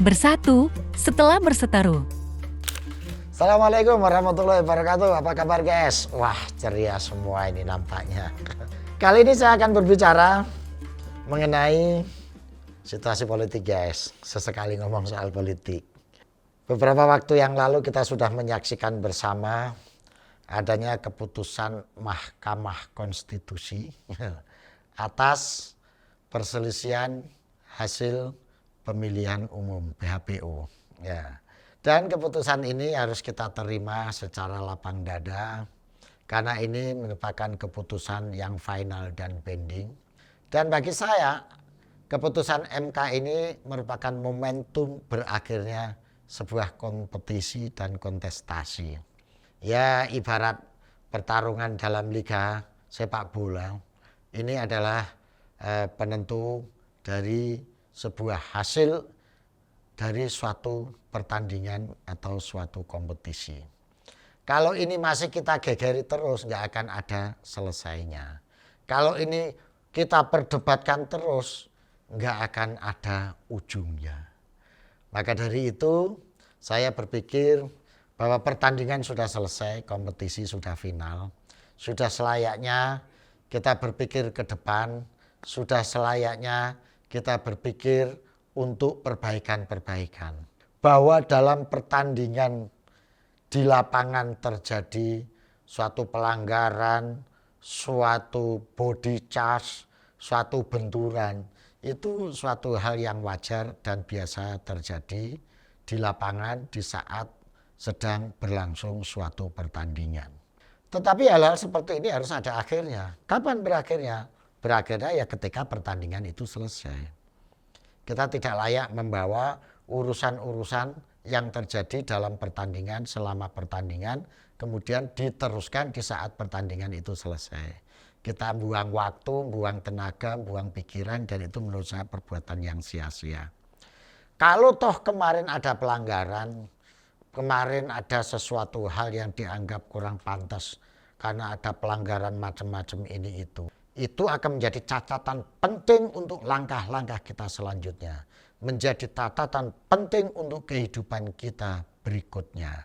Bersatu setelah berseteru. Assalamualaikum warahmatullahi wabarakatuh. Apa kabar guys? Wah, ceria semua ini nampaknya. Kali ini saya akan berbicara mengenai situasi politik guys. Sesekali ngomong soal politik. Beberapa waktu yang lalu kita sudah menyaksikan bersama adanya keputusan Mahkamah Konstitusi atas perselisihan hasil pemilihan umum PHPU. Ya. Dan keputusan ini harus kita terima secara lapang dada karena ini merupakan keputusan yang final dan binding. Dan bagi saya keputusan MK ini merupakan momentum berakhirnya sebuah kompetisi dan kontestasi. Ya ibarat pertarungan dalam liga sepak bola, ini adalah penentu dari sebuah hasil dari suatu pertandingan atau suatu kompetisi. Kalau ini masih kita gegeri terus, nggak akan ada selesainya. Kalau ini kita perdebatkan terus, nggak akan ada ujungnya. Maka dari itu, saya berpikir bahwa pertandingan sudah selesai, kompetisi sudah final. Sudah selayaknya kita berpikir ke depan, sudah selayaknya kita berpikir untuk perbaikan-perbaikan. Bahwa dalam pertandingan di lapangan terjadi suatu pelanggaran, suatu body charge, suatu benturan. Itu suatu hal yang wajar dan biasa terjadi di lapangan di saat sedang berlangsung suatu pertandingan. Tetapi hal-hal seperti ini harus ada akhirnya. Kapan berakhirnya? Berakhirnya ya ketika pertandingan itu selesai. Kita tidak layak membawa urusan-urusan yang terjadi dalam pertandingan selama pertandingan kemudian diteruskan di saat pertandingan itu selesai. Kita buang waktu, buang tenaga, buang pikiran dan itu menurut saya perbuatan yang sia-sia. Kalau toh kemarin ada pelanggaran, kemarin ada sesuatu hal yang dianggap kurang pantas karena ada pelanggaran macam-macam ini itu akan menjadi catatan penting untuk langkah-langkah kita selanjutnya. Menjadi catatan penting untuk kehidupan kita berikutnya.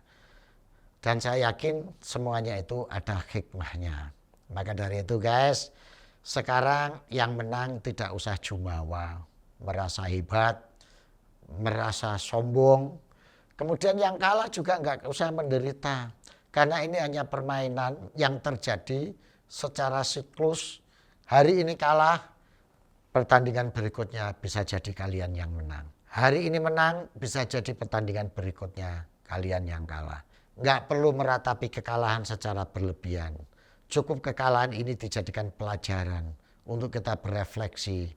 Dan saya yakin semuanya itu ada hikmahnya. Maka dari itu guys, sekarang yang menang tidak usah jumawa, merasa hebat, merasa sombong. Kemudian yang kalah juga nggak usah menderita. Karena ini hanya permainan yang terjadi secara siklus. Hari ini kalah, pertandingan berikutnya bisa jadi kalian yang menang. Hari ini menang, bisa jadi pertandingan berikutnya kalian yang kalah. Nggak perlu meratapi kekalahan secara berlebihan. Cukup kekalahan ini dijadikan pelajaran untuk kita berefleksi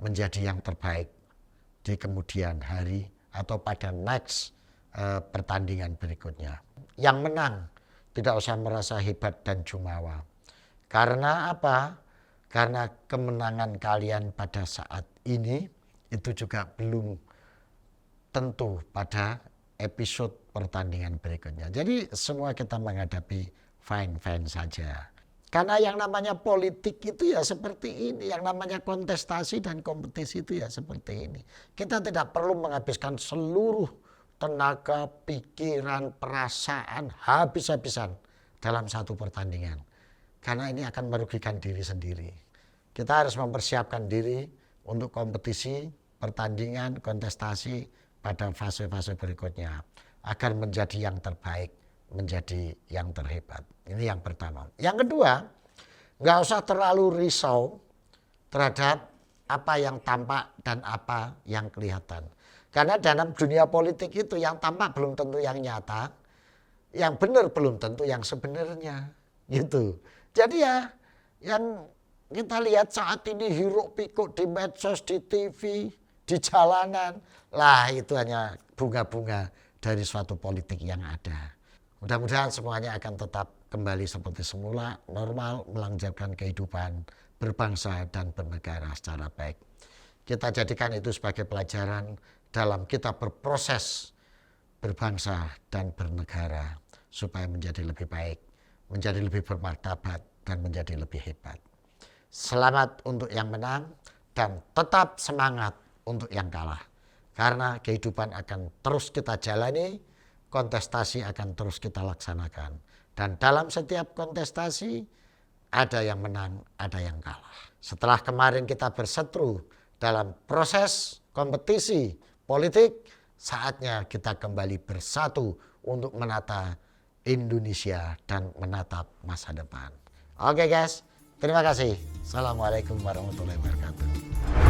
menjadi yang terbaik di kemudian hari atau pada next pertandingan berikutnya. Yang menang tidak usah merasa hebat dan jumawa. Karena apa? Karena kemenangan kalian pada saat ini itu juga belum tentu pada episode pertandingan berikutnya. Jadi semua kita menghadapi fine-fine saja. Karena yang namanya politik itu ya seperti ini. Yang namanya kontestasi dan kompetisi itu ya seperti ini. Kita tidak perlu menghabiskan seluruh tenaga, pikiran, perasaan habis-habisan dalam satu pertandingan. Karena ini akan merugikan diri sendiri. Kita harus mempersiapkan diri untuk kompetisi, pertandingan, kontestasi pada fase-fase berikutnya. Agar menjadi yang terbaik, menjadi yang terhebat. Ini yang pertama. Yang kedua, nggak usah terlalu risau terhadap apa yang tampak dan apa yang kelihatan. Karena dalam dunia politik itu yang tampak belum tentu yang nyata, yang benar belum tentu yang sebenarnya. Gitu. Jadi ya yang kita lihat saat ini hiruk pikuk di medsos, di TV, di jalanan. Lah itu hanya bunga-bunga dari suatu politik yang ada. Mudah-mudahan semuanya akan tetap kembali seperti semula, normal, melanjutkan kehidupan berbangsa dan bernegara secara baik. Kita jadikan itu sebagai pelajaran dalam kita berproses berbangsa dan bernegara supaya menjadi lebih baik, menjadi lebih bermartabat dan menjadi lebih hebat. Selamat untuk yang menang dan tetap semangat untuk yang kalah. Karena kehidupan akan terus kita jalani, kontestasi akan terus kita laksanakan. Dan dalam setiap kontestasi ada yang menang, ada yang kalah. Setelah kemarin kita berseteru dalam proses kompetisi politik, saatnya kita kembali bersatu untuk menata Indonesia dan menatap masa depan. Oke guys, terima kasih. Assalamualaikum warahmatullahi wabarakatuh.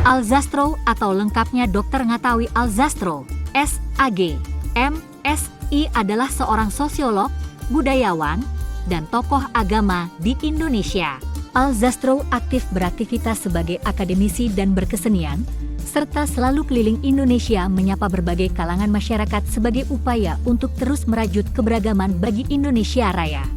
Alzastro atau lengkapnya Dr. Ngatawi Alzastro, S.Ag, M.Si adalah seorang sosiolog, budayawan, dan tokoh agama di Indonesia. Alzastro aktif beraktivitas sebagai akademisi dan berkesenian, serta selalu keliling Indonesia menyapa berbagai kalangan masyarakat sebagai upaya untuk terus merajut keberagaman bagi Indonesia Raya.